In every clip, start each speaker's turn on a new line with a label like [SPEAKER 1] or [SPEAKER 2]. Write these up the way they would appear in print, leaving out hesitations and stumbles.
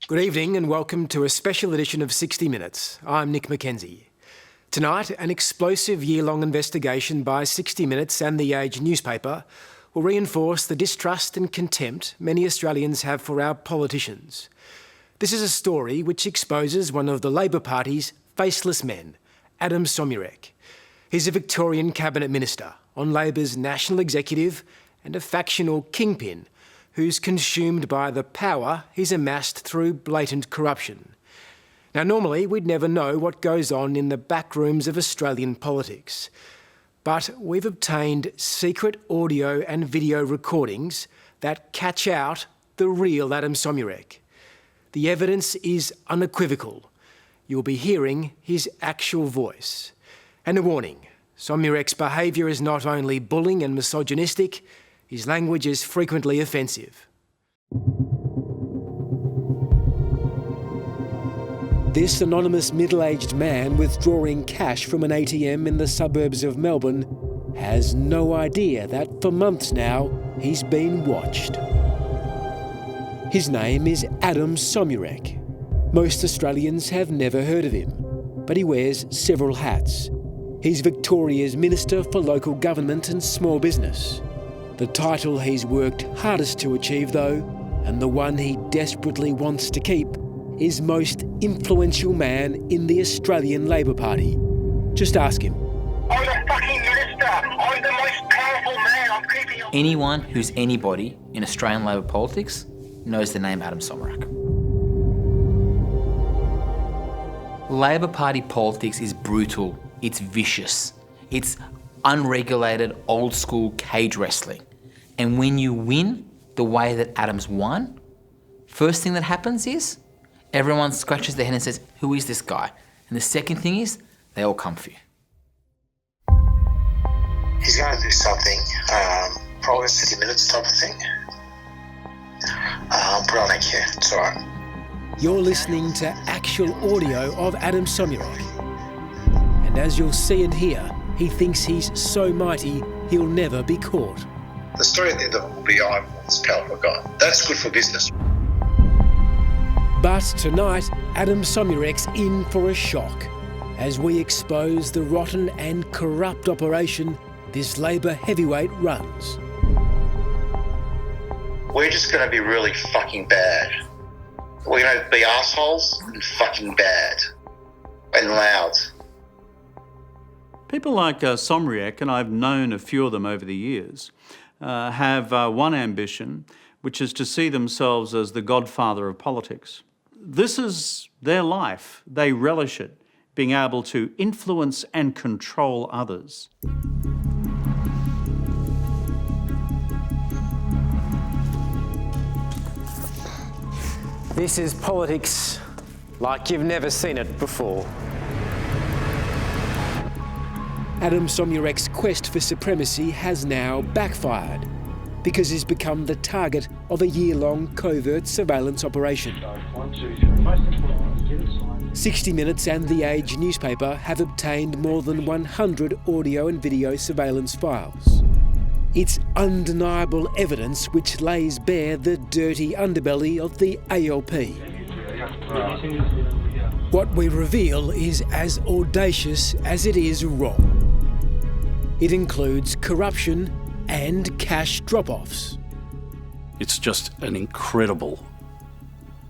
[SPEAKER 1] Good evening and welcome to a special edition of 60 Minutes. I'm Nick McKenzie. Tonight, an explosive year-long investigation by 60 Minutes and The Age newspaper will reinforce the distrust and contempt many Australians have for our politicians. This is a story which exposes one of the Labor Party's faceless men, Adem Somyurek. He's a Victorian Cabinet Minister on Labor's national executive and a factional kingpin who's consumed by the power he's amassed through blatant corruption. Now, normally we'd never know what goes on in the back rooms of Australian politics. But we've obtained secret audio and video recordings that catch out the real Adem Somyurek. The evidence is unequivocal. You'll be hearing his actual voice. And a warning, Somyurek's behaviour is not only bullying and misogynistic, his language is frequently offensive. This anonymous middle-aged man withdrawing cash from an ATM in the suburbs of Melbourne has no idea that for months now he's been watched. His name is Adem Somyurek. Most Australians have never heard of him, but he wears several hats. He's Victoria's Minister for Local Government and Small Business. The title he's worked hardest to achieve, though, and the one he desperately wants to keep, is most influential man in the Australian Labor Party. Just ask him.
[SPEAKER 2] I'm the fucking minister. I'm the most powerful man. I'm keeping you.
[SPEAKER 3] Anyone who's anybody in Australian Labor politics knows the name Adem Somyurek. Labor Party politics is brutal. It's vicious. It's unregulated, old-school cage wrestling. And when you win the way that Adam's won, first thing that happens is everyone scratches their head and says, who is this guy? And the second thing is they all come for you.
[SPEAKER 2] He's going to do something, probably 60 minutes type of thing. But I don't care. It's all right.
[SPEAKER 1] You're listening to actual audio of Adem Somyurek. And as you'll see and hear, he thinks he's so mighty he'll never be caught.
[SPEAKER 2] The story at the end of it will be, I'm this powerful guy. That's good for business.
[SPEAKER 1] But tonight, Adem Somyurek's in for a shock as we expose the rotten and corrupt operation this Labor heavyweight runs.
[SPEAKER 2] We're just going to be really fucking bad. We're going to be assholes and fucking bad. And loud.
[SPEAKER 4] People like Somyurek, and I've known a few of them over the years, have one ambition, which is to see themselves as the godfather of politics. This is their life. They relish it, being able to influence and control others.
[SPEAKER 1] This is politics like you've never seen it before. Adem Somyurek's quest for supremacy has now backfired because he's become the target of a year-long covert surveillance operation. 60 Minutes and The Age newspaper have obtained more than 100 audio and video surveillance files. It's undeniable evidence which lays bare the dirty underbelly of the ALP. What we reveal is as audacious as it is wrong. It includes corruption and cash drop-offs.
[SPEAKER 5] It's just an incredible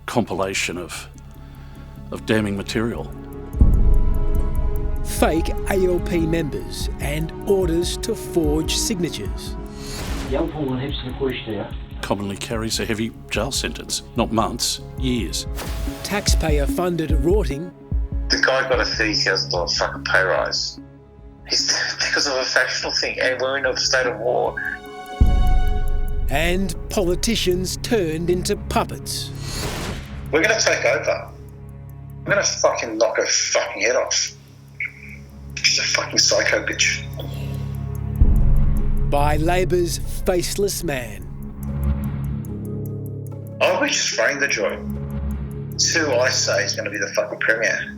[SPEAKER 5] compilation of damning material.
[SPEAKER 1] Fake ALP members and orders to forge signatures.
[SPEAKER 5] Commonly carries a heavy jail sentence, not months, years.
[SPEAKER 1] Taxpayer-funded rorting.
[SPEAKER 2] The guy got a $30,000 fucking pay rise. It's because of a factional thing, and we're in a state of war.
[SPEAKER 1] And politicians turned into puppets.
[SPEAKER 2] We're going to take over. I'm going to fucking knock her fucking head off. She's a fucking psycho bitch.
[SPEAKER 1] By Labor's faceless man.
[SPEAKER 2] Oh, we're just spraying the joint. It's who I say is going to be the fucking premier.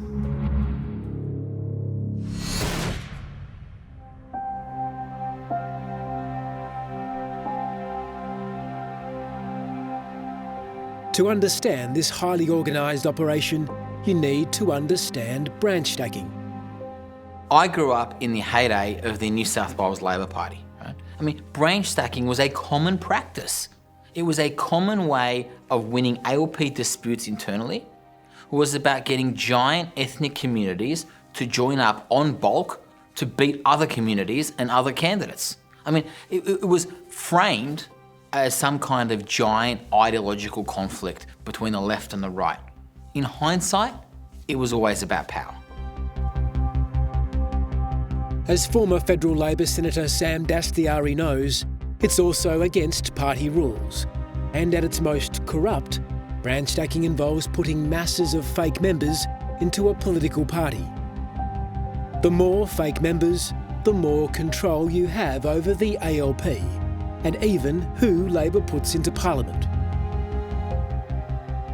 [SPEAKER 1] To understand this highly organised operation, you need to understand branch stacking.
[SPEAKER 3] I grew up in the heyday of the New South Wales Labor Party. Right? I mean, branch stacking was a common practice. It was a common way of winning ALP disputes internally. It was about getting giant ethnic communities to join up en bulk to beat other communities and other candidates. I mean, it was framed as some kind of giant ideological conflict between the left and the right. In hindsight, it was always about power.
[SPEAKER 1] As former federal Labor Senator Sam Dastyari knows, it's also against party rules. And at its most corrupt, branch stacking involves putting masses of fake members into a political party. The more fake members, the more control you have over the ALP, and even who Labor puts into Parliament.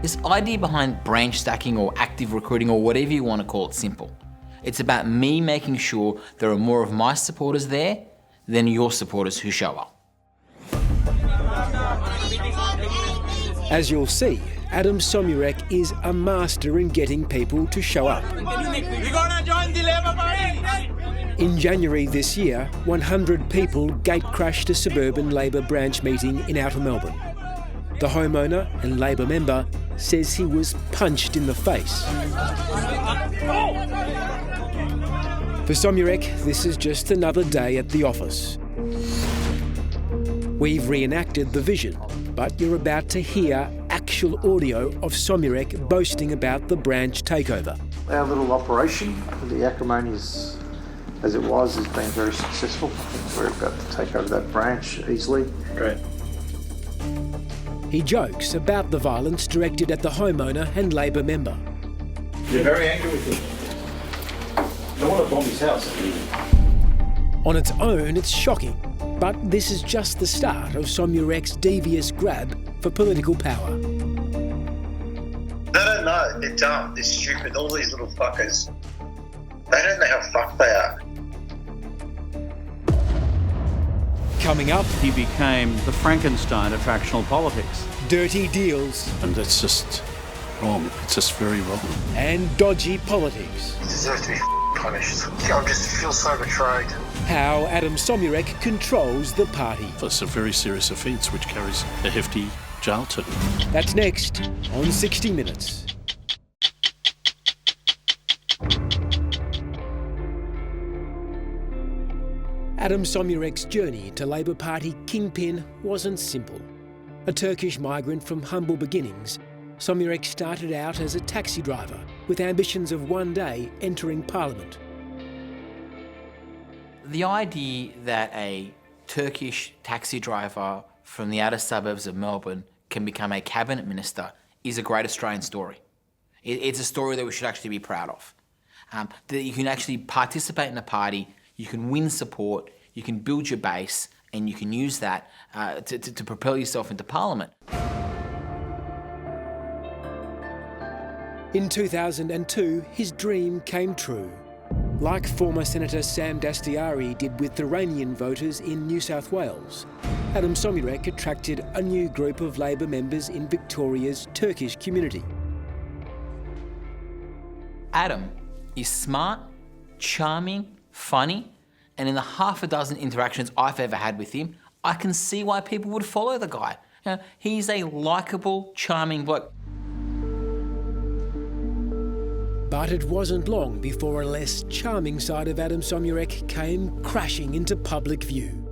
[SPEAKER 3] This idea behind branch stacking or active recruiting or whatever you want to call it simple. It's about me making sure there are more of my supporters there than your supporters who show up.
[SPEAKER 1] As you'll see, Adem Somyurek is a master in getting people to show up.
[SPEAKER 6] We're gonna join the Labour Party!
[SPEAKER 1] In January this year, 100 people gate-crashed a suburban Labor branch meeting in Outer Melbourne. The homeowner and Labor member says he was punched in the face. For Somyurek, this is just another day at the office. We've reenacted the vision, but you're about to hear actual audio of Somyurek boasting about the branch takeover.
[SPEAKER 7] Our little operation for the acrimony is, as it was, has been very successful. We're about to take over that branch easily.
[SPEAKER 2] Great.
[SPEAKER 1] He jokes about the violence directed at the homeowner and Labor member.
[SPEAKER 2] You're very angry with him. I want to bomb his house.
[SPEAKER 1] On its own, it's shocking, but this is just the start of Somyurek's devious grab for political power.
[SPEAKER 2] They don't know. They're dumb. They're stupid. All these little fuckers. They don't know how fucked they are.
[SPEAKER 1] Coming up,
[SPEAKER 4] He became the Frankenstein of factional politics.
[SPEAKER 1] dirty deals
[SPEAKER 5] And that's just wrong. It's just very wrong.
[SPEAKER 1] and dodgy politics.
[SPEAKER 2] He deserves to be punished. I just feel so betrayed.
[SPEAKER 1] How Adem Somyurek controls the party.
[SPEAKER 5] It's a very serious offence which carries a hefty jail term.
[SPEAKER 1] That's next on 60 Minutes. Adem Somyurek's journey to Labor Party kingpin wasn't simple. A Turkish migrant from humble beginnings, Somyurek started out as a taxi driver with ambitions of one day entering Parliament.
[SPEAKER 3] The idea that a Turkish taxi driver from the outer suburbs of Melbourne can become a cabinet minister is a great Australian story. It's a story that we should actually be proud of. That you can actually participate in a party, you can win support, you can build your base, and you can use that to propel yourself into Parliament.
[SPEAKER 1] In 2002, his dream came true. Like former Senator Sam Dastyari did with Iranian voters in New South Wales, Adem Somyurek attracted a new group of Labor members in Victoria's Turkish community.
[SPEAKER 3] Adem is smart, charming, funny, and in the half a dozen interactions I've ever had with him, I can see why people would follow the guy. You know, he's a likeable, charming bloke.
[SPEAKER 1] But it wasn't long before a less charming side of Adem Somyurek came crashing into public view.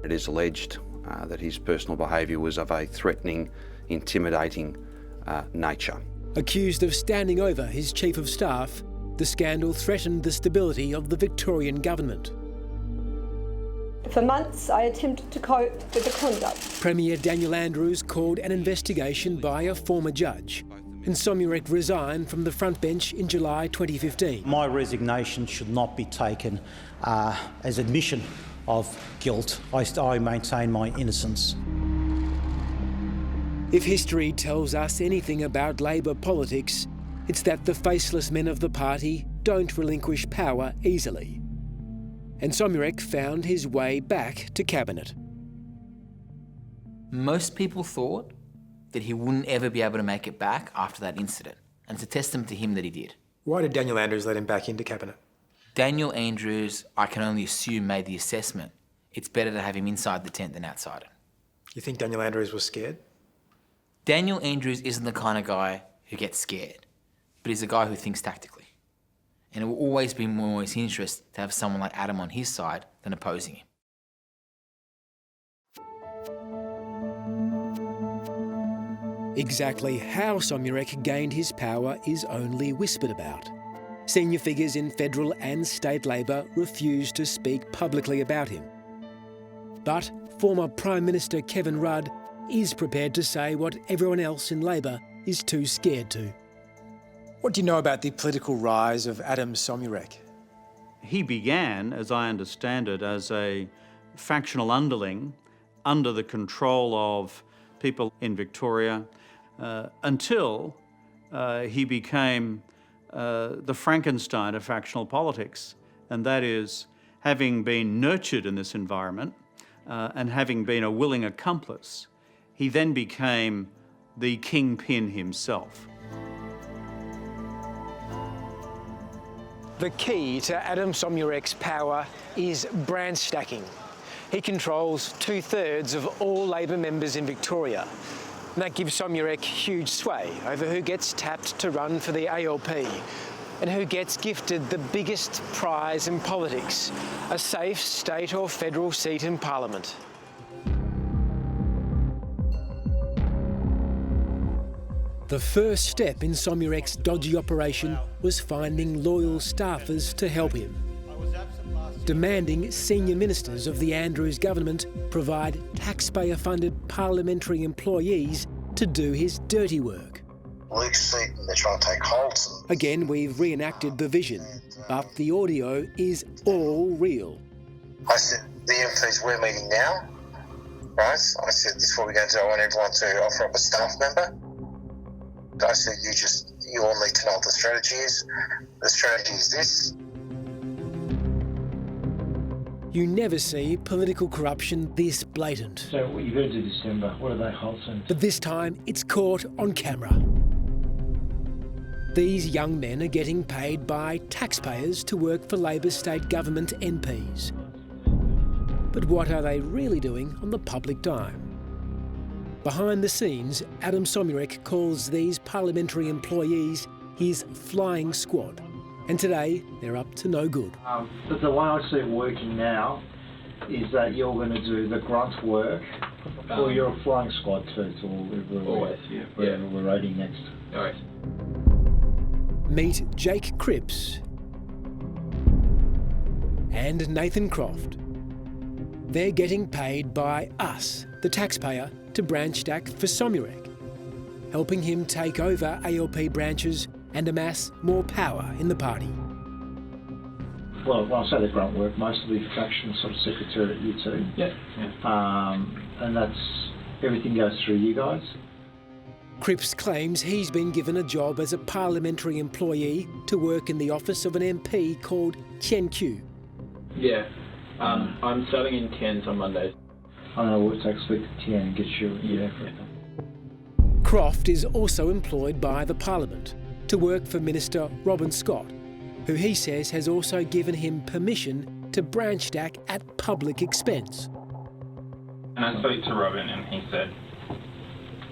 [SPEAKER 8] It is alleged that his personal behaviour was of a threatening, intimidating nature.
[SPEAKER 1] Accused of standing over his chief of staff, the scandal threatened the stability of the Victorian government.
[SPEAKER 9] For months, I attempted to cope with the conduct.
[SPEAKER 1] Premier Daniel Andrews called an investigation by a former judge, and Somyurek resigned from the front bench in July 2015.
[SPEAKER 10] My resignation should not be taken as admission of guilt. I maintain my innocence.
[SPEAKER 1] If history tells us anything about Labor politics, it's that the faceless men of the party don't relinquish power easily. And Somyurek found his way back to cabinet.
[SPEAKER 3] Most people thought that he wouldn't ever be able to make it back after that incident. And it's a testament to him that he did.
[SPEAKER 1] Why did Daniel Andrews let him back into Cabinet?
[SPEAKER 3] Daniel Andrews, I can only assume, made the assessment. It's better to have him inside the tent than outside it.
[SPEAKER 1] You think Daniel Andrews was scared?
[SPEAKER 3] Daniel Andrews isn't the kind of guy who gets scared, but he's a guy who thinks tactically. And it will always be more his interest to have someone like Adem on his side than opposing him.
[SPEAKER 1] Exactly how Somyurek gained his power is only whispered about. Senior figures in federal and state Labor refuse to speak publicly about him. But former Prime Minister Kevin Rudd is prepared to say what everyone else in Labor is too scared to. What do you know about the political rise of Adem Somyurek?
[SPEAKER 4] He began, as I understand it, as a factional underling under the control of people in Victoria until he became the Frankenstein of factional politics. And that is, having been nurtured in this environment and having been a willing accomplice, he then became the kingpin himself.
[SPEAKER 1] The key to Adem Somyurek's power is branch stacking. He controls 2/3 of all Labor members in Victoria. And that gives Somyurek huge sway over who gets tapped to run for the ALP and who gets gifted the biggest prize in politics, a safe state or federal seat in Parliament. The first step in Somyurek's dodgy operation was finding loyal staffers to help him, demanding senior ministers of the Andrews government provide taxpayer-funded parliamentary employees to do his dirty work.
[SPEAKER 2] Luke's seat, they're trying to take hold.
[SPEAKER 1] Again, we've reenacted the vision, but the audio is all real.
[SPEAKER 2] I said, the MPs we're meeting now, right? I said, this is what we're going to do. I want everyone to offer up a staff member. I said, you all need to know what the strategy is. The strategy is this.
[SPEAKER 1] You never see political corruption this blatant.
[SPEAKER 7] So what you've got to do December, what are they holding?
[SPEAKER 1] But this time, it's caught on camera. These young men are getting paid by taxpayers to work for Labor state government MPs. But what are they really doing on the public dime? Behind the scenes, Adem Somyurek calls these parliamentary employees his flying squad. And today, they're up to no good.
[SPEAKER 7] But the way I see it working now is that you're going to do the grunt work, or you're a flying squad too, to wherever we're raiding next.
[SPEAKER 6] Alright.
[SPEAKER 1] Meet Jake Cripps and Nathan Croft. They're getting paid by us, the taxpayer, to branch stack for Somyurek, helping him take over ALP branches and amass more power in the party.
[SPEAKER 7] Well, when I say the grunt work, mostly faction sort of secretary at U2.
[SPEAKER 6] Yeah.
[SPEAKER 7] And that's, everything goes through you guys.
[SPEAKER 1] Cripps claims he's been given a job as a parliamentary employee to work in the office of an MP called Chen Q.
[SPEAKER 6] Yeah. I'm starting in Cairns on Monday.
[SPEAKER 7] I don't know what it takes to speak to Tian and get you for it.
[SPEAKER 1] Croft is also employed by the Parliament to work for Minister Robin Scott, who he says has also given him permission to branch stack at public expense.
[SPEAKER 11] And I spoke to Robin and he said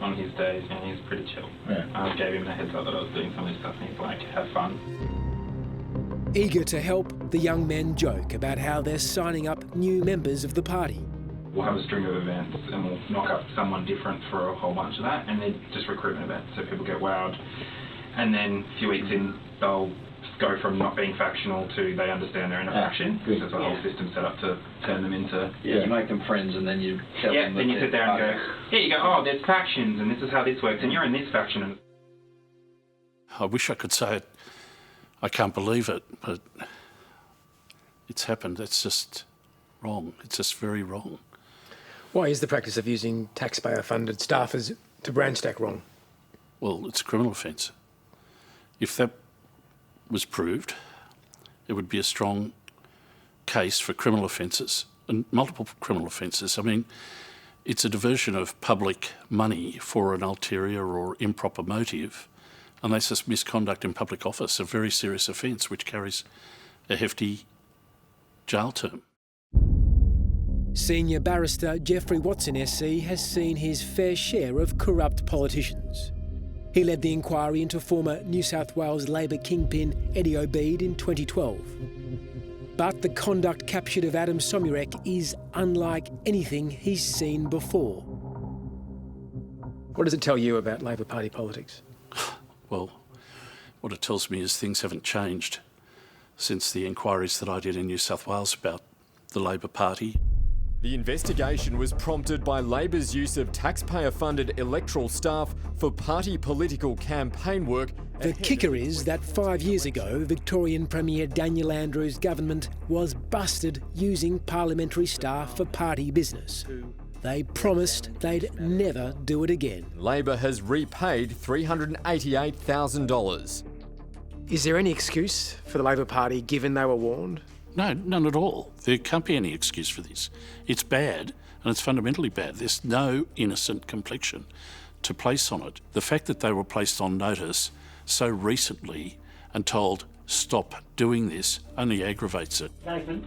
[SPEAKER 11] on his days, and he's pretty chill.
[SPEAKER 7] Yeah.
[SPEAKER 11] I gave him the heads up that I was doing some of this stuff and he's like, have fun.
[SPEAKER 1] Eager to help, the young men joke about how they're signing up new members of the party.
[SPEAKER 11] We'll have a string of events and we'll knock up someone different for a whole bunch of that, and they're just recruitment events, so people get wowed. And then a few weeks in, they'll go from not being factional to they understand they're in a faction. Because there's a whole system set up to turn them into...
[SPEAKER 12] Yeah, you make them friends and then you tell them...
[SPEAKER 11] Yeah, then you sit there and go, yeah, you go, oh, there's factions and this is how this works and you're in this faction.
[SPEAKER 5] I wish I could say it. I can't believe it, but it's happened. It's just wrong. It's just very wrong.
[SPEAKER 1] Why is the practice of using taxpayer-funded staffers to branch stack wrong?
[SPEAKER 5] Well, it's a criminal offence. If that was proved, it would be a strong case for criminal offences and multiple criminal offences. I mean, It's a diversion of public money for an ulterior or improper motive, and that's just misconduct in public office, a very serious offence which carries a hefty jail term.
[SPEAKER 1] Senior barrister Jeffrey Watson SC has seen his fair share of corrupt politicians. He led the inquiry into former New South Wales Labor kingpin Eddie Obeid in 2012. But the conduct captured of Adem Somyurek is unlike anything he's seen before. What does it tell you about Labor Party politics?
[SPEAKER 5] Well, what it tells me is things haven't changed since the inquiries that I did in New South Wales about the Labor Party.
[SPEAKER 13] The investigation was prompted by Labor's use of taxpayer-funded electoral staff for party political campaign work.
[SPEAKER 1] The kicker is that 5 years ago, Victorian Premier Daniel Andrews' government was busted using parliamentary staff for party business. They promised they'd never do it again.
[SPEAKER 13] Labor has repaid $388,000.
[SPEAKER 1] Is there any excuse for the Labor Party given they were warned?
[SPEAKER 5] No, none at all. There can't be any excuse for this. It's bad, and it's fundamentally bad. There's no innocent complexion to place on it. The fact that they were placed on notice so recently and told, stop doing this, only aggravates it.
[SPEAKER 1] Adem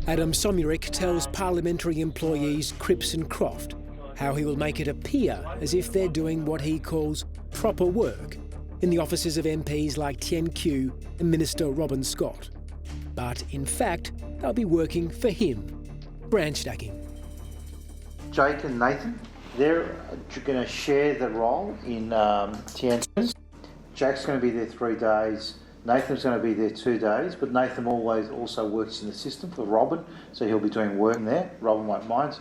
[SPEAKER 1] Somyurek tells parliamentary employees Cripps and Croft how he will make it appear as if they're doing what he calls proper work in the offices of MPs like Tien Q and Minister Robin Scott. But in fact, they'll be working for him, branch stacking.
[SPEAKER 7] Jake and Nathan, they're going to share the role in Tian's. Jake's going to be there 3 days. Nathan's going to be there 2 days, but Nathan always also works in the system for Robin, so he'll be doing work there. Robin won't mind.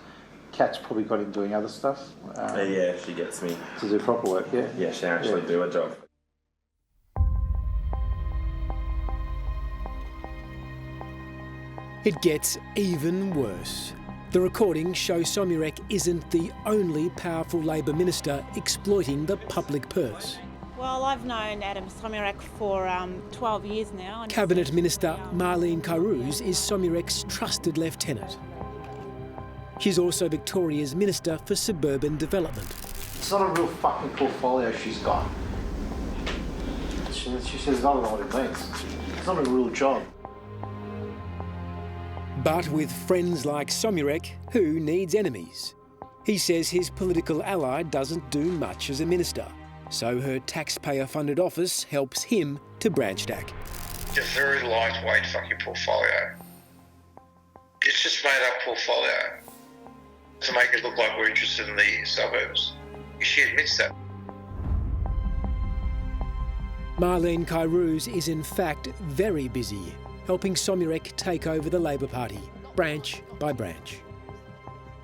[SPEAKER 7] Kat's probably got him doing other stuff.
[SPEAKER 14] Yeah, she gets me.
[SPEAKER 7] To do proper work, yeah?
[SPEAKER 14] Yeah, she actually do a job.
[SPEAKER 1] It gets even worse. The recordings show Somyurek isn't the only powerful Labor minister exploiting the public purse.
[SPEAKER 15] Well, I've known Adem Somyurek for 12 years now. And
[SPEAKER 1] Cabinet Minister Marlene Kairouz is Somyurek's trusted lieutenant. She's also Victoria's Minister for Suburban Development.
[SPEAKER 7] It's not a real fucking portfolio she's got. She says, I don't know what it means. It's not a real job.
[SPEAKER 1] But with friends like Somyurek, who needs enemies? He says his political ally doesn't do much as a minister, so her taxpayer-funded office helps him to branch stack.
[SPEAKER 2] It's a very lightweight fucking portfolio. It's just made up portfolio to make it look like we're interested in the suburbs. She admits that.
[SPEAKER 1] Marlene Kairouz is in fact very busy, helping Somyurek take over the Labor Party, branch by branch.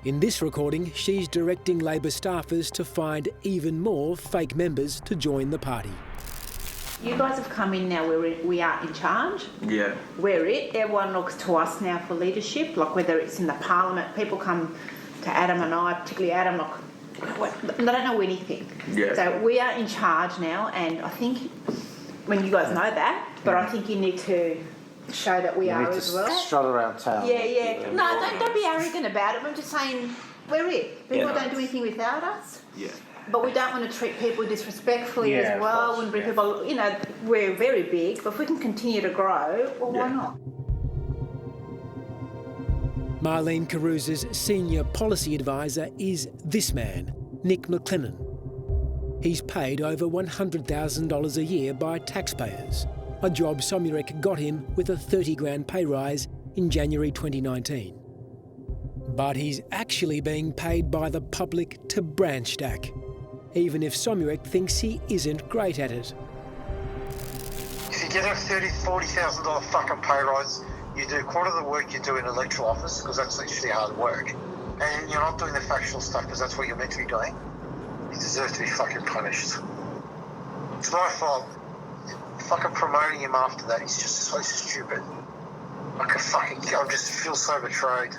[SPEAKER 1] In this recording, she's directing Labor staffers to find even more fake members to join the party.
[SPEAKER 16] You guys have come in now where we are in charge.
[SPEAKER 14] Yeah.
[SPEAKER 16] We're it. Everyone looks to us now for leadership, like whether it's in the parliament, people come to Adem and I, particularly Adem, like, they don't know anything.
[SPEAKER 14] Yeah.
[SPEAKER 16] So we are in charge now, and I think, you guys know that, but I think you need to show that we are as well.
[SPEAKER 7] Strut around town.
[SPEAKER 16] Yeah. No, don't be arrogant about it. I'm just saying we're it. People don't do anything without us.
[SPEAKER 14] Yeah.
[SPEAKER 16] But we don't want to treat people disrespectfully as well. When people, we're very big, but if we can continue to grow, well, why not?
[SPEAKER 1] Marlene Kairouz's senior policy advisor is this man, Nick McLennan. He's paid over $100,000 a year by taxpayers, a job Somyurek got him with a 30 grand pay rise in January 2019. But he's actually being paid by the public to branch stack, even if Somyurek thinks he isn't great at it.
[SPEAKER 2] If you get a $40,000 fucking pay rise, you do a quarter of the work you do in electoral office, because that's literally hard work, and you're not doing the factual stuff because that's what you're meant to be doing, you deserve to be fucking punished. It's my fault. Fucking promoting him after that is just so stupid. I just feel so betrayed.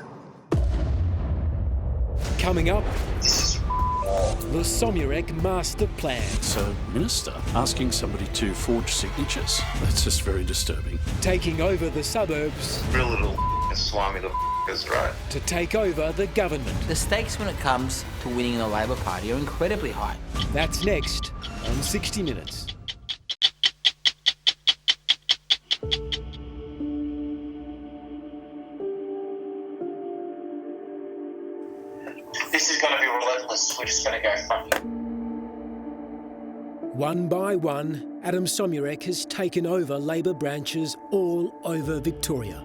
[SPEAKER 1] Coming up, the Somyurek master plan.
[SPEAKER 5] So, Minister, asking somebody to forge signatures, that's just very disturbing.
[SPEAKER 1] Taking over the suburbs.
[SPEAKER 2] Real little slimy little motherfuckers, right?
[SPEAKER 1] To take over the government.
[SPEAKER 3] The stakes when it comes to winning the Labor Party are incredibly high.
[SPEAKER 1] That's next on 60 Minutes.
[SPEAKER 2] This is going to be relentless. We're just going to go fucking.
[SPEAKER 1] One by one, Adem Somyurek has taken over Labor branches all over Victoria.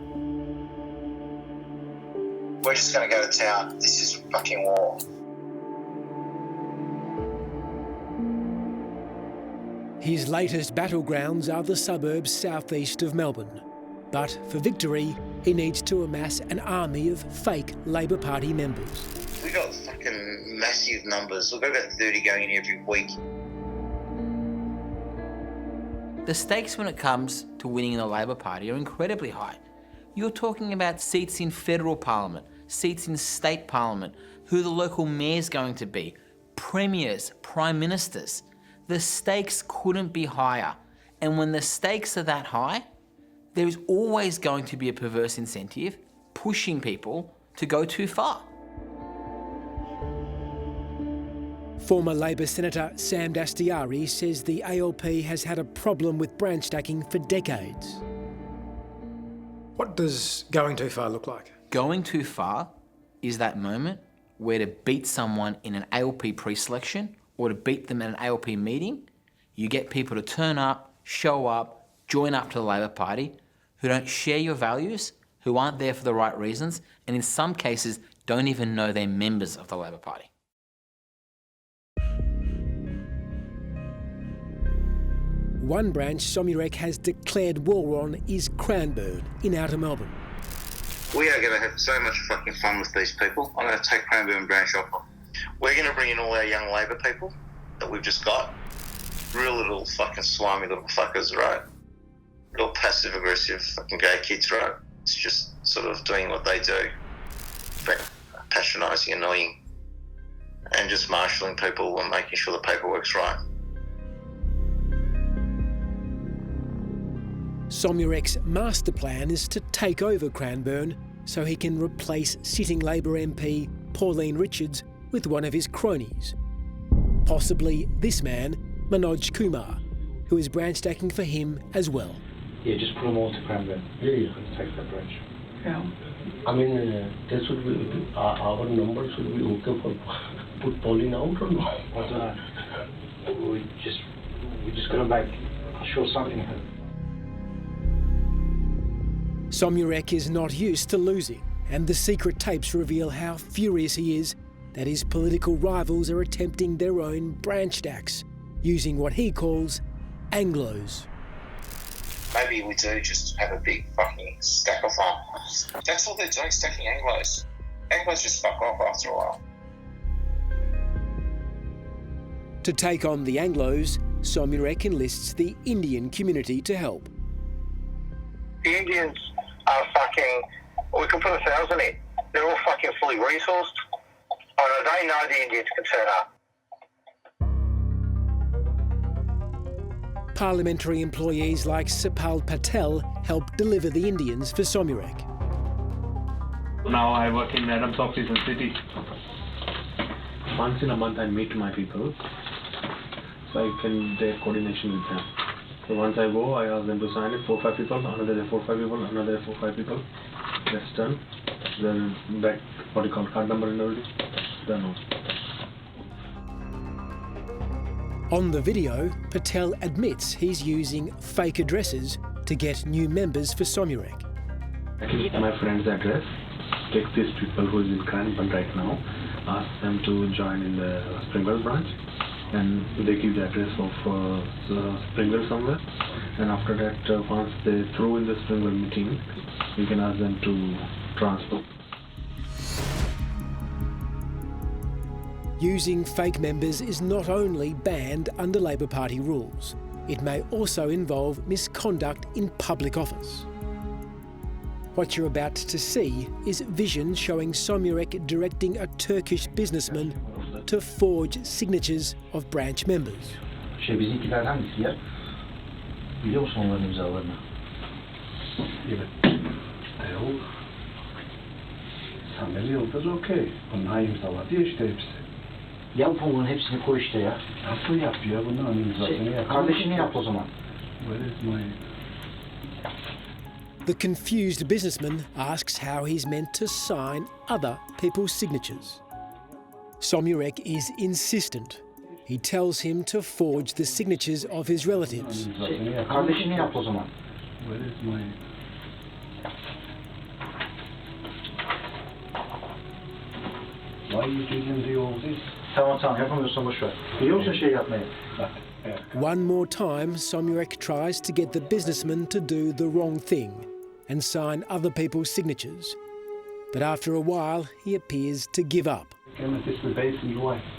[SPEAKER 2] We're just going to go to town. This is fucking war.
[SPEAKER 1] His latest battlegrounds are the suburbs southeast of Melbourne. But for victory, he needs to amass an army of fake Labor Party members.
[SPEAKER 2] We got fucking massive numbers. We've got about 30 going in every week.
[SPEAKER 3] The stakes when it comes to winning the Labor Party are incredibly high. You're talking about seats in federal parliament, seats in state parliament, who the local mayor's going to be, premiers, prime ministers. The stakes couldn't be higher. And when the stakes are that high, there is always going to be a perverse incentive pushing people to go too far.
[SPEAKER 1] Former Labor Senator Sam Dastyari says the ALP has had a problem with branch stacking for decades. What does going too far look like?
[SPEAKER 3] Going too far is that moment where to beat someone in an ALP pre-selection or to beat them at an ALP meeting, you get people to turn up, show up, join up to the Labor Party, who don't share your values, who aren't there for the right reasons, and in some cases don't even know they're members of the Labor Party.
[SPEAKER 1] One branch Somyurek has declared war on is Cranbourne in Outer Melbourne.
[SPEAKER 2] We are going to have so much fucking fun with these people. I'm going to take Cranbourne branch off. We're going to bring in all our young Labor people that we've just got. Real little fucking slimy little fuckers, right? Real passive-aggressive fucking gay kids, right? It's just sort of doing what they do. But patronising, annoying, and just marshalling people and making sure the paperwork's right.
[SPEAKER 1] Somyurek's master plan is to take over Cranbourne so he can replace sitting Labor MP Pauline Richards with one of his cronies. Possibly this man, Manoj Kumar, who is branch stacking for him as well.
[SPEAKER 17] Yeah, just promote Cranbourne. Really, you can take that branch. Yeah. I mean, this would be, our numbers would be okay for put Pauline out or no? But we're just gonna make sure something happens.
[SPEAKER 1] Somyurek is not used to losing, and the secret tapes reveal how furious he is that his political rivals are attempting their own branch stacks, using what he calls Anglos.
[SPEAKER 2] Maybe we do just have a big fucking stack-off. That's all they're doing, stacking Anglos. Anglos just fuck off after a while.
[SPEAKER 1] To take on the Anglos, Somyurek enlists the Indian community to help.
[SPEAKER 2] The Indians are fucking, we can put 1,000 in. They're all fucking fully resourced. They know the Indians can turn up.
[SPEAKER 1] Parliamentary employees like Sapal Patel help deliver the Indians for Somyurek.
[SPEAKER 6] Now I work in Adam's office in City.
[SPEAKER 17] Once in a month I meet my people, so I can do coordination with them. So once I go, I ask them to sign it, 4-5 people, another day 4-5 people, another day 4-5 people. That's done. Then back, what you call card number and everything. Done.
[SPEAKER 1] On the video, Patel admits he's using fake addresses to get new members for Somyurek.
[SPEAKER 17] I give my friend's address, take these people who is in Cranbourne right now, ask them to join in the Springvale branch, and they give the address of Springvale somewhere, and after that, once they're through in the Springvale meeting, we can ask them to transfer.
[SPEAKER 1] Using fake members is not only banned under Labor Party rules, it may also involve misconduct in public office. What you're about to see is vision showing Somyurek directing a Turkish businessman to forge signatures of branch members.
[SPEAKER 17] Bizimkiler hangisi ya? Biliyor musun onların imzalarını? Evet. Sen yıldır okey. Bunlar imzaladı ya işte hepsi.
[SPEAKER 10] Yap bunların hepsini koy işte ya.
[SPEAKER 17] Nasıl yap ya bunların imzasını yap.
[SPEAKER 10] Kardeşini yap o zaman.
[SPEAKER 17] Where is my...
[SPEAKER 1] The confused businessman asks how he's meant to sign other people's signatures. Somyurek is insistent. He tells him to forge the signatures of his relatives.
[SPEAKER 10] Kardeşini yap o zaman.
[SPEAKER 17] Where is my... Why are you doing the all this?
[SPEAKER 10] Tamam yapamıyorsan boş ver. Biliyor musun şey yapmayı?
[SPEAKER 17] Bak.
[SPEAKER 1] One more time, Somyurek tries to get the businessman to do the wrong thing and sign other people's signatures. But after a while, he appears to give up.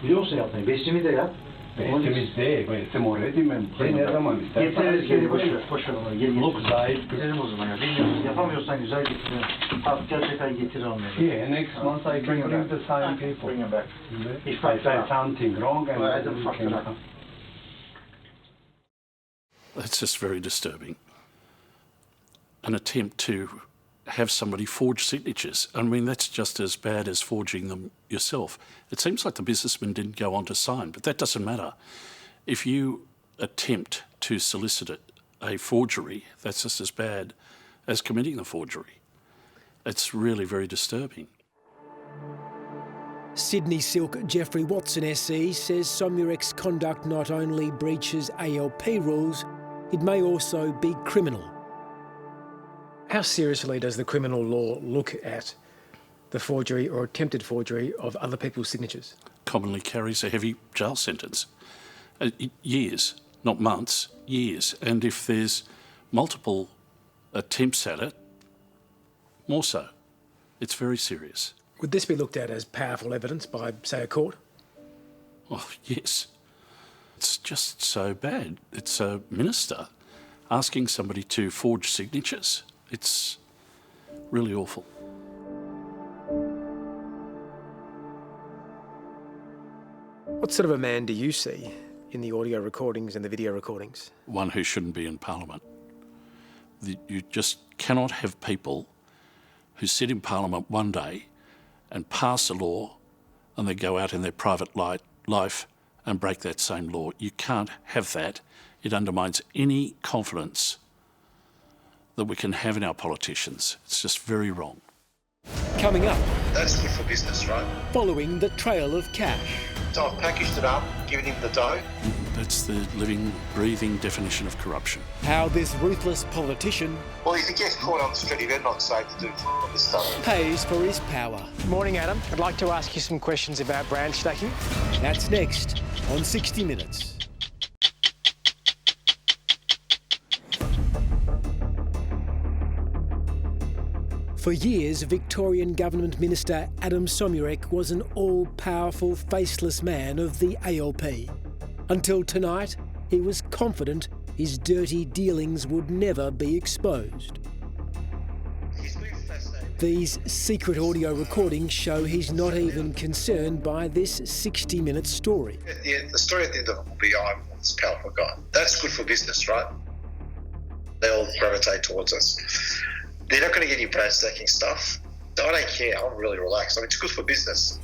[SPEAKER 10] Biliyor musun yapmayı? Besimi de yap.
[SPEAKER 17] Besimiz değil. Besim orada ben. Ne zaman istersen.
[SPEAKER 10] Getiririz geri boş ver onları.
[SPEAKER 17] Look zayıf.
[SPEAKER 10] Getirelim o zaman ya. Bilmiyoruz. Yapamıyorsan güzel getir. Abi gerçekten getir onları.
[SPEAKER 17] Yeah, next month I can bring the signed people.
[SPEAKER 10] Bring them back.
[SPEAKER 17] If I say something wrong and
[SPEAKER 10] Adem fucked it up.
[SPEAKER 5] That's just very disturbing. An attempt to have somebody forge signatures. I mean, that's just as bad as forging them yourself. It seems like the businessman didn't go on to sign, but that doesn't matter. If you attempt to solicit a forgery, that's just as bad as committing the forgery. It's really very disturbing.
[SPEAKER 1] Sydney Silk Jeffrey Watson SC says Somyurek's conduct not only breaches ALP rules, it may also be criminal. How seriously does the criminal law look at the forgery or attempted forgery of other people's signatures?
[SPEAKER 5] Commonly carries a heavy jail sentence. Years, not months, years. And if there's multiple attempts at it, more so. It's very serious.
[SPEAKER 1] Would this be looked at as powerful evidence by, say, a court?
[SPEAKER 5] Oh, yes. It's just so bad. It's a minister asking somebody to forge signatures. It's really awful.
[SPEAKER 1] What sort of a man do you see in the audio recordings and the video recordings?
[SPEAKER 5] One who shouldn't be in Parliament. You just cannot have people who sit in Parliament one day and pass a law and they go out in their private life and break that same law. You can't have that. It undermines any confidence that we can have in our politicians. It's just very wrong.
[SPEAKER 1] Coming up.
[SPEAKER 2] That's good for business, right?
[SPEAKER 1] Following the trail of cash.
[SPEAKER 2] So I've packaged it up, given him the dough.
[SPEAKER 5] That's the living, breathing definition of corruption.
[SPEAKER 1] How this ruthless politician...
[SPEAKER 2] Well, if he gets caught on the street, he better not say to do this stuff.
[SPEAKER 1] ...pays for his power. Morning, Adam. I'd like to ask you some questions about branch stacking. That's next on 60 Minutes. For years, Victorian Government Minister Adem Somyurek was an all-powerful, faceless man of the ALP. Until tonight, he was confident his dirty dealings would never be exposed. These secret audio recordings show he's not even concerned by this 60-minute story.
[SPEAKER 2] The story at the end of it will be, I'm this powerful guy. That's good for business, right? They all gravitate towards us. They're not going to get any brand stacking stuff. I don't care. I'm really relaxed. I mean, it's good for business.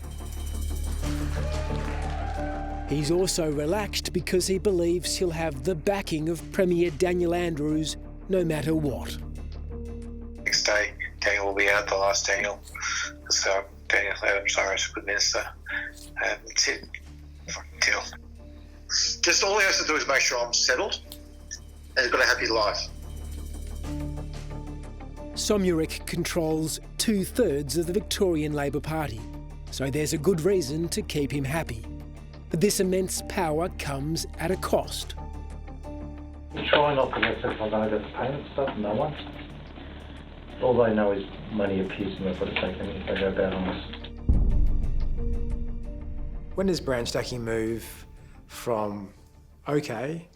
[SPEAKER 1] He's also relaxed because he believes he'll have the backing of Premier Daniel Andrews no matter what.
[SPEAKER 2] Next day, Daniel will be out, the last Daniel. So Daniel Adem Somyurek's a good minister. And that's it. Fucking deal. Just all he has to do is make sure I'm settled and he's got a happy life.
[SPEAKER 1] Somyurek controls 2/3 of the Victorian Labor Party, so there's a good reason to keep him happy. But this immense power comes at a cost.
[SPEAKER 10] Try not to let people know about the payment stuff, no one. All they know is money appears and they've got to take them if they go bad on us.
[SPEAKER 1] When does branch stacking move from okay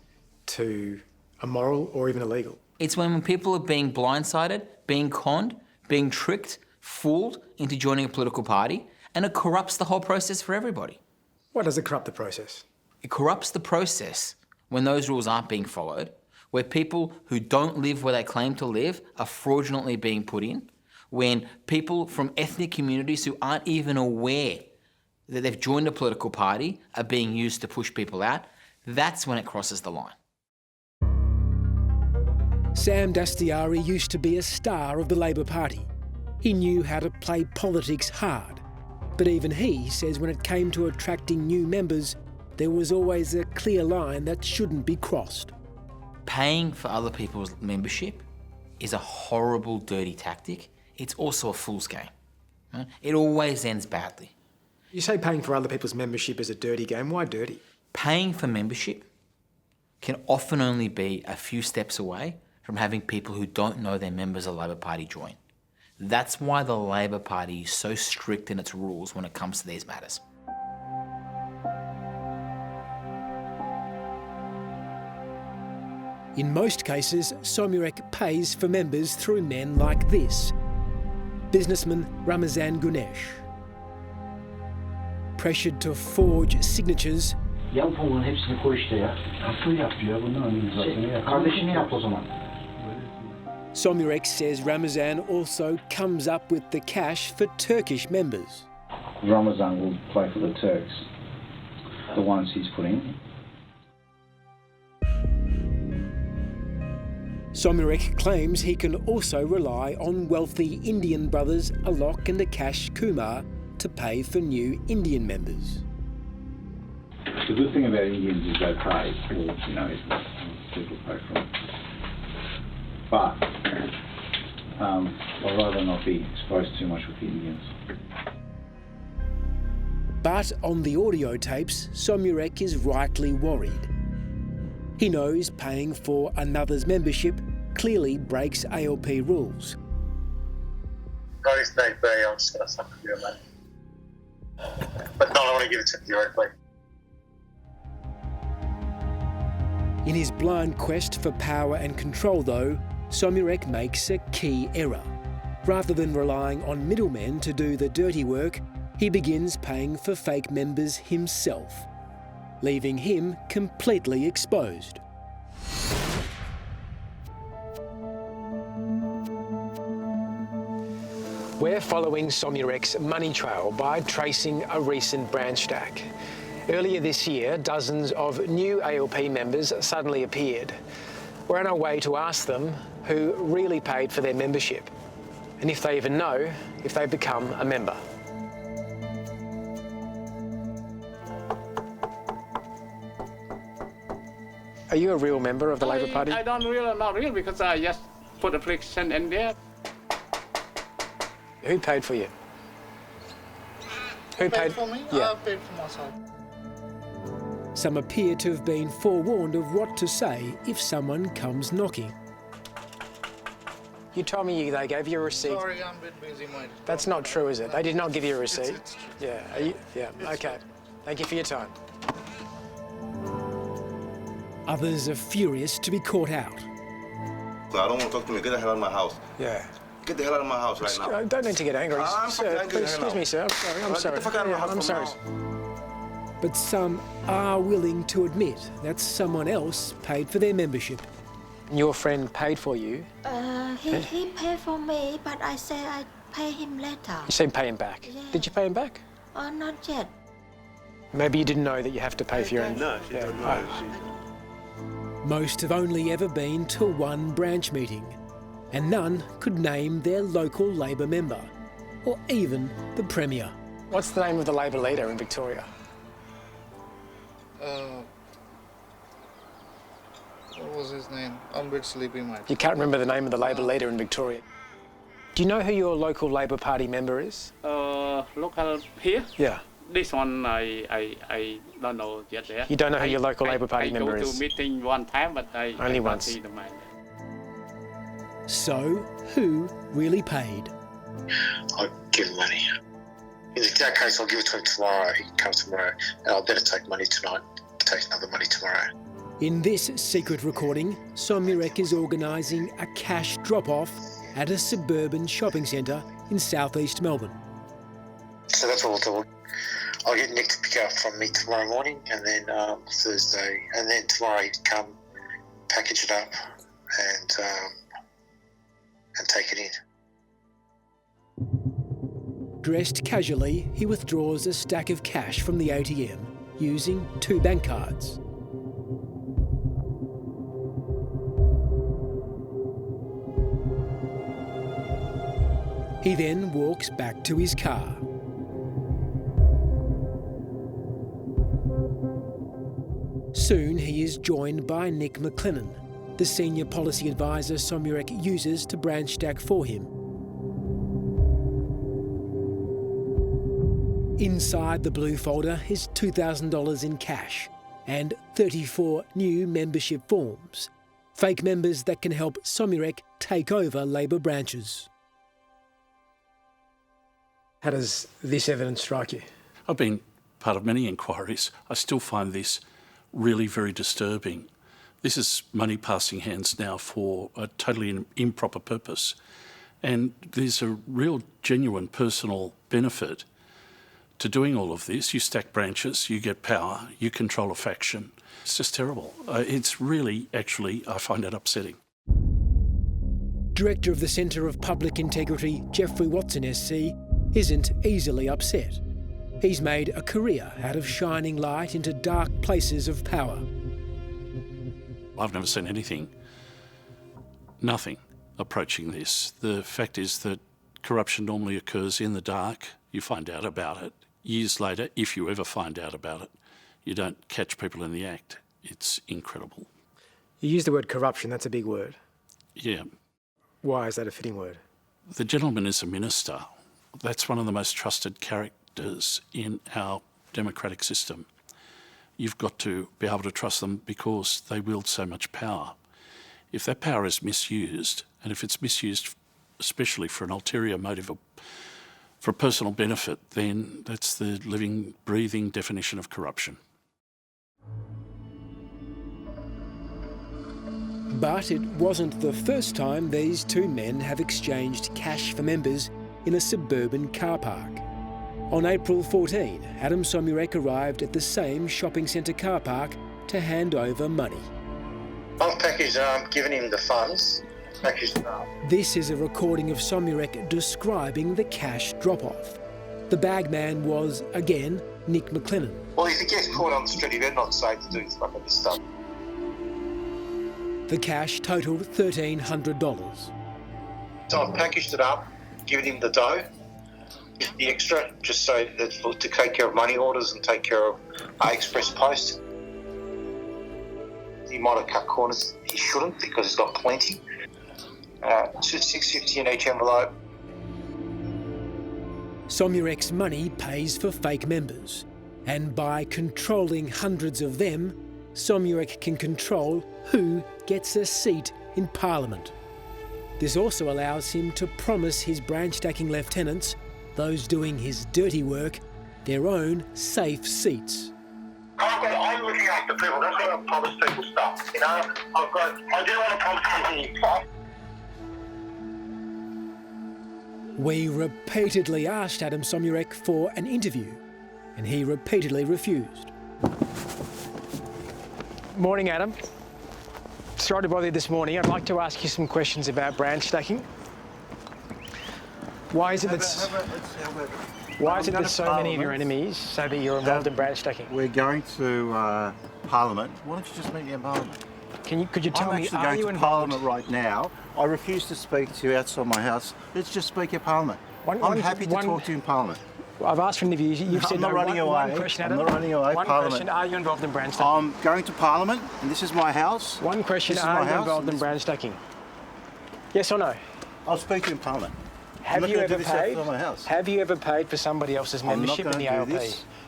[SPEAKER 1] to immoral or even illegal?
[SPEAKER 3] It's when people are being blindsided, being conned, being tricked, fooled into joining a political party, and it corrupts the whole process for everybody.
[SPEAKER 1] Why does it corrupt the process?
[SPEAKER 3] It corrupts the process when those rules aren't being followed, where people who don't live where they claim to live are fraudulently being put in, when people from ethnic communities who aren't even aware that they've joined a political party are being used to push people out, that's when it crosses the line.
[SPEAKER 1] Sam Dastyari used to be a star of the Labor Party. He knew how to play politics hard. But even he says when it came to attracting new members, there was always a clear line that shouldn't be crossed.
[SPEAKER 3] Paying for other people's membership is a horrible, dirty tactic. It's also a fool's game. Right? It always ends badly.
[SPEAKER 1] You say paying for other people's membership is a dirty game. Why dirty?
[SPEAKER 3] Paying for membership can often only be a few steps away from having people who don't know they're members of the Labor Party join. That's why the Labor Party is so strict in its rules when it comes to these matters.
[SPEAKER 1] In most cases, Somyurek pays for members through men like this. Businessman Ramazan Gunesh. Pressured to forge signatures,
[SPEAKER 10] Yapımın hepsini koy işte ya. Nasıl yapıyor bunu zaten? Kardeşini yap o zaman.
[SPEAKER 1] Somyurek says Ramazan also comes up with the cash for Turkish members.
[SPEAKER 17] Ramazan will play for the Turks, the ones he's put in.
[SPEAKER 1] Somyurek claims he can also rely on wealthy Indian brothers Alok and Akash Kumar to pay for new Indian members.
[SPEAKER 17] The good thing about Indians is they pay, or, people pay from it. But I'd rather not be exposed too much with the Indians.
[SPEAKER 1] But on the audio tapes, Somyurek is rightly worried. He knows paying for another's membership clearly breaks ALP rules.
[SPEAKER 2] Not if need be, I'm just going to fuck with your money. But no, I want to give it to you directly.
[SPEAKER 1] In his blind quest for power and control, though, Somyurek makes a key error. Rather than relying on middlemen to do the dirty work, he begins paying for fake members himself, leaving him completely exposed. We're following Somyurek's money trail by tracing a recent branch stack. Earlier this year, dozens of new ALP members suddenly appeared. We're on our way to ask them who really paid for their membership, and if they even know if they've become a member. Are you a real member of the Labor Party?
[SPEAKER 18] I don't really, not real, because I just put application in there.
[SPEAKER 1] Who paid for you? Who paid
[SPEAKER 18] for me?
[SPEAKER 1] Yeah.
[SPEAKER 18] I paid for myself.
[SPEAKER 1] Some appear to have been forewarned of what to say if someone comes knocking. You told me they gave you a receipt.
[SPEAKER 18] Sorry, I'm a bit busy, mate.
[SPEAKER 1] That's not true, is it? They did not give you a receipt?
[SPEAKER 18] It's true.
[SPEAKER 1] Yeah, okay. Thank you for your time. Others are furious to be caught out.
[SPEAKER 14] I don't want to talk to me. Get the hell out of my house.
[SPEAKER 1] Yeah.
[SPEAKER 14] Get the hell out of my house right now.
[SPEAKER 1] I don't need to get angry.
[SPEAKER 14] I'm
[SPEAKER 1] Sir,
[SPEAKER 14] angry.
[SPEAKER 1] please, excuse me, sir. I'm sorry.
[SPEAKER 14] Get the fuck out of my house
[SPEAKER 1] I'm sorry.
[SPEAKER 14] now.
[SPEAKER 1] But some are willing to admit that someone else paid for their membership. Your friend paid for you.
[SPEAKER 19] He paid for me, but I said I pay him later.
[SPEAKER 1] You said pay him back.
[SPEAKER 19] Yeah.
[SPEAKER 1] Did you pay him back?
[SPEAKER 19] Not yet.
[SPEAKER 1] Maybe you didn't know that you have to pay for your own.
[SPEAKER 14] No, she didn't know.
[SPEAKER 1] Most have only ever been to one branch meeting, and none could name their local Labor member, or even the Premier. What's the name of the Labor leader in Victoria?
[SPEAKER 18] What was his name? I'm a bit sleepy, mate.
[SPEAKER 1] You can't remember the name of the Labor leader in Victoria. Do you know who your local Labor Party member is?
[SPEAKER 18] Local here?
[SPEAKER 1] Yeah.
[SPEAKER 18] This one I don't know yet. There.
[SPEAKER 1] You don't know who your local Labor Party member is?
[SPEAKER 18] I go to meeting one time, but I
[SPEAKER 1] only
[SPEAKER 18] can't
[SPEAKER 1] once.
[SPEAKER 18] see the man.
[SPEAKER 1] So, who really paid?
[SPEAKER 2] I'll give him money. In that case, I'll give it to him tomorrow. He can come tomorrow, and I'll better take money tonight, take another money tomorrow.
[SPEAKER 1] In this secret recording, Somyurek is organising a cash drop-off at a suburban shopping centre in southeast Melbourne.
[SPEAKER 2] So that's what we'll do. I'll get Nick to pick up from me tomorrow morning, and then Thursday, and then tomorrow he'd come, package it up, and take it in.
[SPEAKER 1] Dressed casually, he withdraws a stack of cash from the ATM using 2 bank cards. He then walks back to his car. Soon he is joined by Nick McLennan, the senior policy advisor Somyurek uses to branch stack for him. Inside the blue folder is $2,000 in cash and 34 new membership forms, fake members that can help Somyurek take over Labor branches. How does this evidence strike you?
[SPEAKER 5] I've been part of many inquiries. I still find this really very disturbing. This is money passing hands now for a totally improper purpose. And there's a real genuine personal benefit to doing all of this. You stack branches, you get power, you control a faction. It's just terrible. It's really, actually, I find it upsetting.
[SPEAKER 1] Director of the Centre of Public Integrity, Jeffrey Watson SC, isn't easily upset. He's made a career out of shining light into dark places of power.
[SPEAKER 5] I've never seen anything, nothing approaching this. The fact is that corruption normally occurs in the dark. You find out about it years later, if you ever find out about it. You don't catch people in the act. It's incredible.
[SPEAKER 1] You use the word corruption, that's a big word.
[SPEAKER 5] Yeah.
[SPEAKER 1] Why is that a fitting word?
[SPEAKER 5] The gentleman is a minister. That's one of the most trusted characters in our democratic system. You've got to be able to trust them because they wield so much power. If that power is misused, and if it's misused especially for an ulterior motive or for personal benefit, then that's the living, breathing definition of corruption.
[SPEAKER 1] But it wasn't the first time these two men have exchanged cash for members in a suburban car park. On April 14, Adem Somyurek arrived at the same shopping centre car park to hand over money.
[SPEAKER 2] I've packaged it up, given him the funds, packaged it up.
[SPEAKER 1] This is a recording of Somyurek describing the cash drop-off. The bagman was, again, Nick McLennan.
[SPEAKER 2] Well, if he gets caught on the street, he better not say to do stuff like this stuff.
[SPEAKER 1] The cash totalled $1,300.
[SPEAKER 2] So I've packaged it up, given him the dough, the extra, just so that to take care of money orders and take care of express post. He might have cut corners. He shouldn't because he's got plenty. $6.50 in each envelope.
[SPEAKER 1] Somyurek's money pays for fake members, and by controlling hundreds of them, Somyurek can control who gets a seat in Parliament. This also allows him to promise his branch-stacking lieutenants, those doing his dirty work, their own safe seats.
[SPEAKER 2] I'm looking after people. That's what I promise people stuff. You know, I do want to promise something stuff.
[SPEAKER 1] We repeatedly asked Adem Somyurek for an interview, and he repeatedly refused. Morning, Adem. Sorry to bother you this morning. I'd like to ask you some questions about branch stacking. Why is it that so many of your enemies say that you're involved in branch stacking?
[SPEAKER 20] We're going to Parliament. Why don't you just meet me in Parliament?
[SPEAKER 1] Could you tell me,
[SPEAKER 20] are you involved? I'm actually going to Parliament right now. I refuse to speak to you outside my house. Let's just speak at Parliament. I'm happy to talk to you in Parliament.
[SPEAKER 1] I've asked for an interview. You've said
[SPEAKER 20] I'm not running away.
[SPEAKER 1] One question, Adem.
[SPEAKER 20] I'm not running away.
[SPEAKER 1] One
[SPEAKER 20] Parliament.
[SPEAKER 1] question, are you involved in branch stacking?
[SPEAKER 20] I'm going to Parliament, and this is my house.
[SPEAKER 1] One question, are you involved in branch stacking? Yes or no?
[SPEAKER 20] I'll speak to you in Parliament.
[SPEAKER 1] Have you ever paid? Have you ever paid for somebody else's membership in the ALP?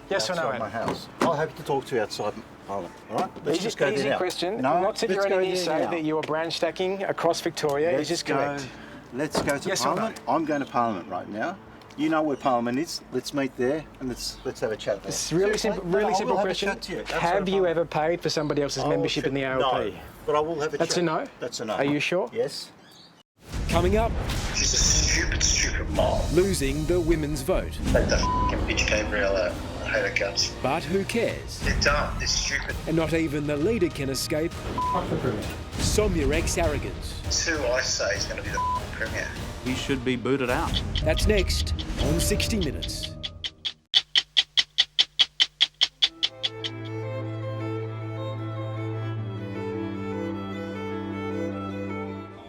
[SPEAKER 1] Yes or no?
[SPEAKER 20] Outside my house. I'll have to talk to you outside Parliament. All right? Let's just go
[SPEAKER 1] easy
[SPEAKER 20] there now.
[SPEAKER 1] question.
[SPEAKER 20] No,
[SPEAKER 1] lots of your enemies say that you're branch stacking across Victoria. Is this correct?
[SPEAKER 20] Let's go to Parliament. I'm going to Parliament right now. You know where Parliament is. Let's meet there and let's have a chat there.
[SPEAKER 1] It's really simple. Really simple question. Have you ever paid for somebody else's membership in the ALP?
[SPEAKER 20] No, but I will have a chat.
[SPEAKER 1] That's a no.
[SPEAKER 20] That's a no.
[SPEAKER 1] Are you sure?
[SPEAKER 20] Yes.
[SPEAKER 1] Coming up.
[SPEAKER 2] She's a stupid mob.
[SPEAKER 1] Losing the women's vote.
[SPEAKER 2] Let the f***ing bitch Gabriella hate her guts.
[SPEAKER 1] But who cares?
[SPEAKER 2] They're dumb. They're stupid.
[SPEAKER 1] And not even the leader can escape Somyurek's arrogance.
[SPEAKER 2] It's who I say is going to be the Premier.
[SPEAKER 4] he should be booted out.
[SPEAKER 1] That's next on 60 Minutes.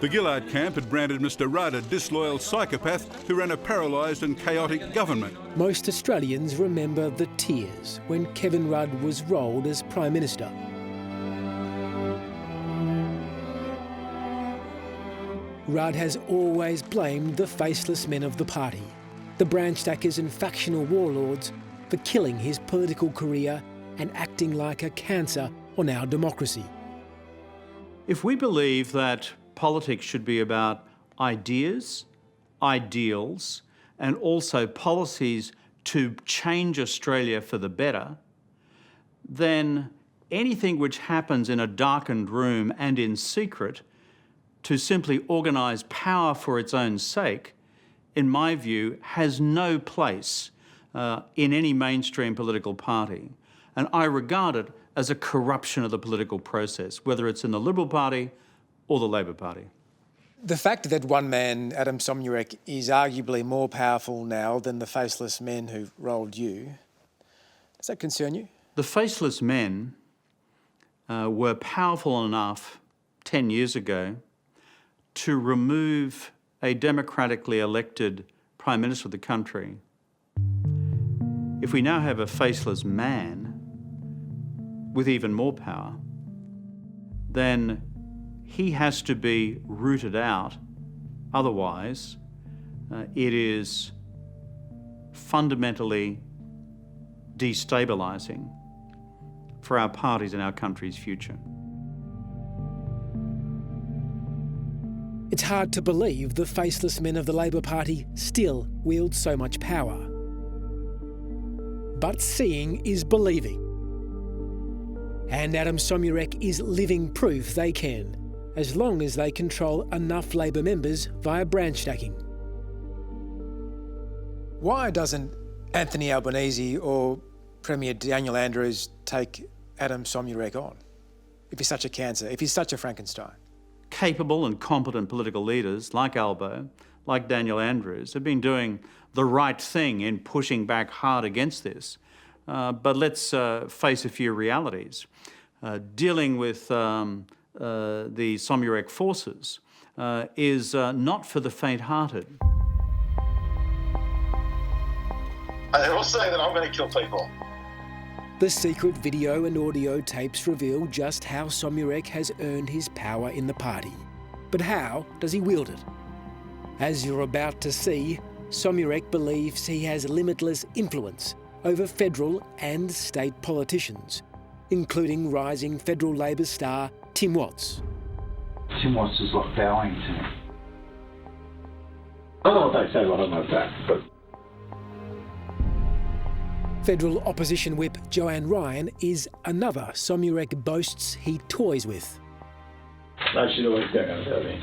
[SPEAKER 21] The Gillard camp had branded Mr Rudd a disloyal psychopath who ran a paralysed and chaotic government.
[SPEAKER 1] Most Australians remember the tears when Kevin Rudd was rolled as Prime Minister. Rudd has always blamed the faceless men of the party, the branch stackers and factional warlords, for killing his political career and acting like a cancer on our democracy.
[SPEAKER 4] If we believe that politics should be about ideas, ideals, and also policies to change Australia for the better, then anything which happens in a darkened room and in secret to simply organise power for its own sake, in my view, has no place in any mainstream political party. And I regard it as a corruption of the political process, whether it's in the Liberal Party or the Labor Party.
[SPEAKER 1] The fact that one man, Adem Somyurek, is arguably more powerful now than the faceless men who rolled you, does that concern you?
[SPEAKER 4] The faceless men were powerful enough 10 years ago to remove a democratically elected Prime Minister of the country. If we now have a faceless man with even more power, then he has to be rooted out. Otherwise, it is fundamentally destabilising for our parties and our country's future.
[SPEAKER 1] It's hard to believe the faceless men of the Labor Party still wield so much power. But seeing is believing. And Adem Somyurek is living proof they can, as long as they control enough Labor members via branch stacking. Why doesn't Anthony Albanese or Premier Daniel Andrews take Adem Somyurek on? If he's such a cancer, if he's such a Frankenstein.
[SPEAKER 4] Capable and competent political leaders like Albo, like Daniel Andrews, have been doing the right thing in pushing back hard against this. But let's face a few realities. Dealing with the Somyurek forces is not for the faint-hearted.
[SPEAKER 2] They're all saying that I'm going to kill people.
[SPEAKER 1] The secret video and audio tapes reveal just how Somyurek has earned his power in the party. But how does he wield it? As you're about to see, Somyurek believes he has limitless influence over federal and state politicians, including rising federal Labor star Tim Watts.
[SPEAKER 10] Tim Watts is like bowing to me. I don't know what they say behind my back, but...
[SPEAKER 1] Federal opposition whip Joanne Ryan is another Somyurek boasts he toys with.
[SPEAKER 10] No, she's always going to tell me.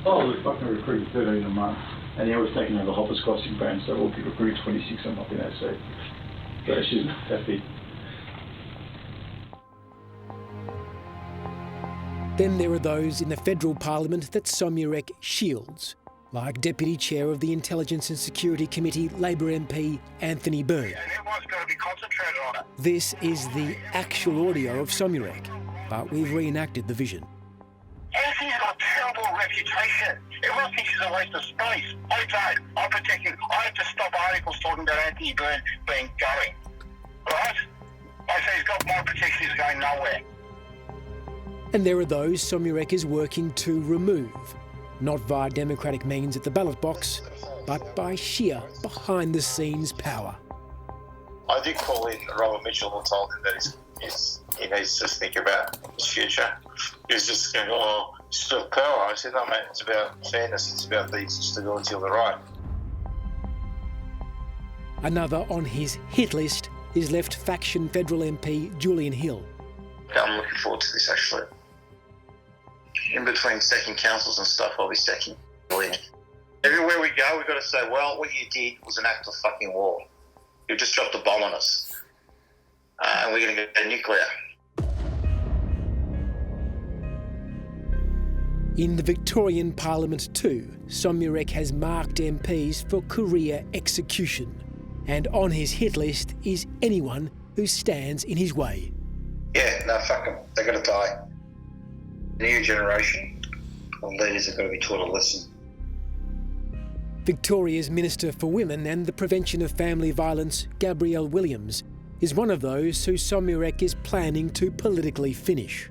[SPEAKER 10] Oh, we fucking recruited 13 a month. And he was taking over Hoppers Crossing branch, so we'll recruit 26 a month in that seat. So she's not happy.
[SPEAKER 1] Then there are those in the federal parliament that Somyurek shields, like Deputy Chair of the Intelligence and Security Committee Labor MP Anthony Byrne.
[SPEAKER 2] Everyone's got to be concentrated on it.
[SPEAKER 1] This is the actual audio of Somyurek, but we've reenacted the vision.
[SPEAKER 2] Anthony's got a terrible reputation. Everyone thinks he's a waste of space. I don't. I protect him. I have to stop articles talking about Anthony Byrne being going. Right? I say he's got my protection, he's going nowhere.
[SPEAKER 1] And there are those Somyurek is working to remove, not via democratic means at the ballot box, but by sheer behind-the-scenes power.
[SPEAKER 2] I did call in Robert Mitchell and told him that he needs to think about his future. He was just going, oh, still power. I said, no, mate, it's about fairness. It's about the stability of the right.
[SPEAKER 1] Another on his hit list is left faction federal MP Julian Hill.
[SPEAKER 2] I'm looking forward to this, actually. In between stacking councils and stuff, I'll be stacking in. Everywhere we go, we've got to say, well, what you did was an act of fucking war. You just dropped a bomb on us. And we're going to go nuclear.
[SPEAKER 1] In the Victorian Parliament too, Somyurek has marked MPs for career execution. And on his hit list is anyone who stands in his way.
[SPEAKER 2] Yeah, no, fuck them. They're going to die. The new generation of leaders have got to be taught a lesson.
[SPEAKER 1] Victoria's Minister for Women and the Prevention of Family Violence, Gabrielle Williams, is one of those who Somyurek is planning to politically finish.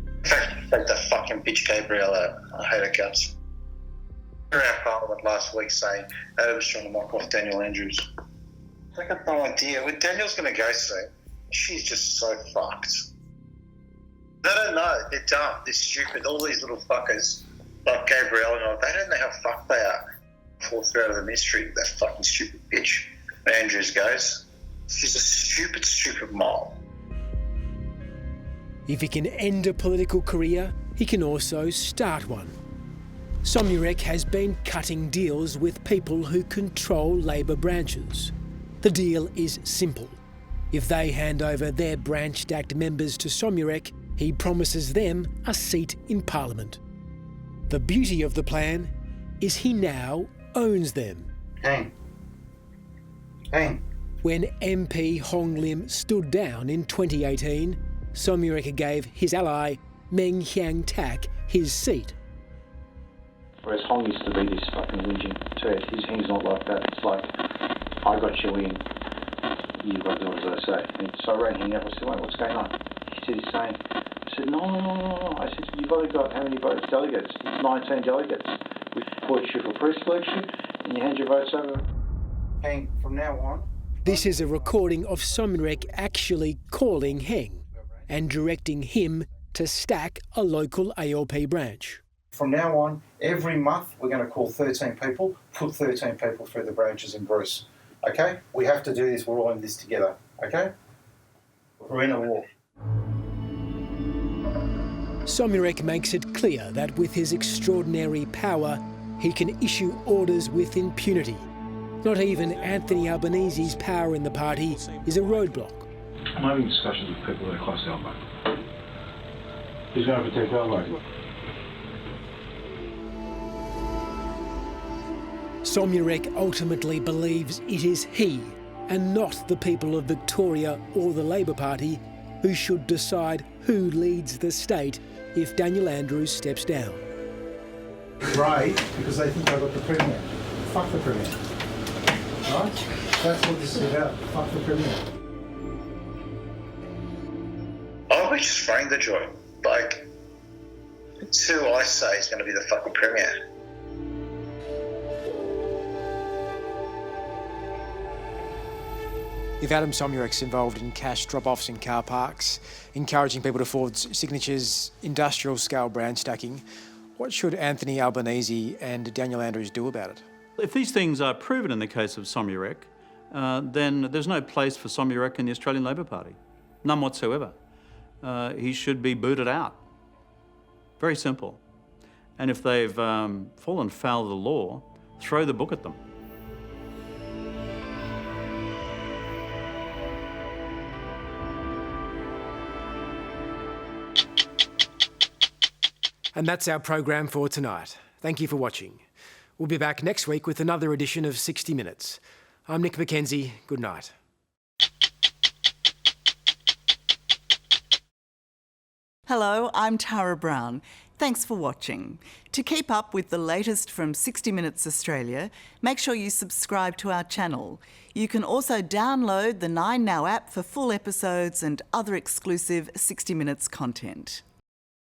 [SPEAKER 2] In fact, take the fucking bitch Gabrielle out. I hate her guts. We were in our Parliament last week saying Adam's trying to knock off Daniel Andrews. I got no idea. When Daniel's going to go soon, she's just so fucked. They don't know. They're dumb. They're stupid. All these little fuckers like Gabrielle and all, they don't know how fucked they are. Fall through out of the mystery. That fucking stupid bitch. Andrews goes. She's a stupid, stupid mole.
[SPEAKER 1] If he can end a political career, he can also start one. Somyurek has been cutting deals with people who control Labor branches. The deal is simple. If they hand over their branch-stacked members to Somyurek, he promises them a seat in Parliament. The beauty of the plan is he now owns them.
[SPEAKER 20] Hey.
[SPEAKER 1] When MP Hong Lim stood down in 2018, Somyurek gave his ally Meng Hyang Tak his seat.
[SPEAKER 12] Whereas Hong used to be this fucking whinging turd. He's not like that. It's like, I got you in, you got to do as I say. And so I rang him up, I said, wait, what's going on? He said he's saying, I said, no. I said, you've only got how many votes? Delegates? 19 delegates. We put you for pre-selection and you hand your votes over.
[SPEAKER 20] Heng, from now on.
[SPEAKER 1] This is a recording of Somyurek actually calling Heng and directing him to stack a local ALP branch.
[SPEAKER 20] From now on, every month we're going to call 13 people, put 13 people through the branches in Bruce. Okay? We have to do this. We're all in this together. Okay? We're in a war.
[SPEAKER 1] Somyurek makes it clear that with his extraordinary power, he can issue orders with impunity. Not even Anthony Albanese's power in the party is a roadblock.
[SPEAKER 10] I'm having discussions with people that are close to Albo. He's going to protect Albo.
[SPEAKER 1] Somyurek ultimately believes it is he, and not the people of Victoria or the Labor Party, who should decide who leads the state if Daniel Andrews steps down.
[SPEAKER 20] Right, because they think they've got the Premier. Fuck the Premier. Right? That's what this is about. Fuck the Premier.
[SPEAKER 2] Oh, we just sprang the joint. Like, it's who I say is going to be the fucking Premier.
[SPEAKER 1] If Adem Somyurek's involved in cash drop-offs in car parks, encouraging people to forge signatures, industrial-scale brand stacking, what should Anthony Albanese and Daniel Andrews do about it?
[SPEAKER 4] If these things are proven in the case of Somyurek, then there's no place for Somyurek in the Australian Labor Party. None whatsoever. He should be booted out. Very simple. And if they've fallen foul of the law, throw the book at them.
[SPEAKER 1] And that's our program for tonight. Thank you for watching. We'll be back next week with another edition of 60 Minutes. I'm Nick McKenzie. Good night.
[SPEAKER 8] Hello, I'm Tara Brown. Thanks for watching. To keep up with the latest from 60 Minutes Australia, make sure you subscribe to our channel. You can also download the 9Now app for full episodes and other exclusive 60 Minutes content.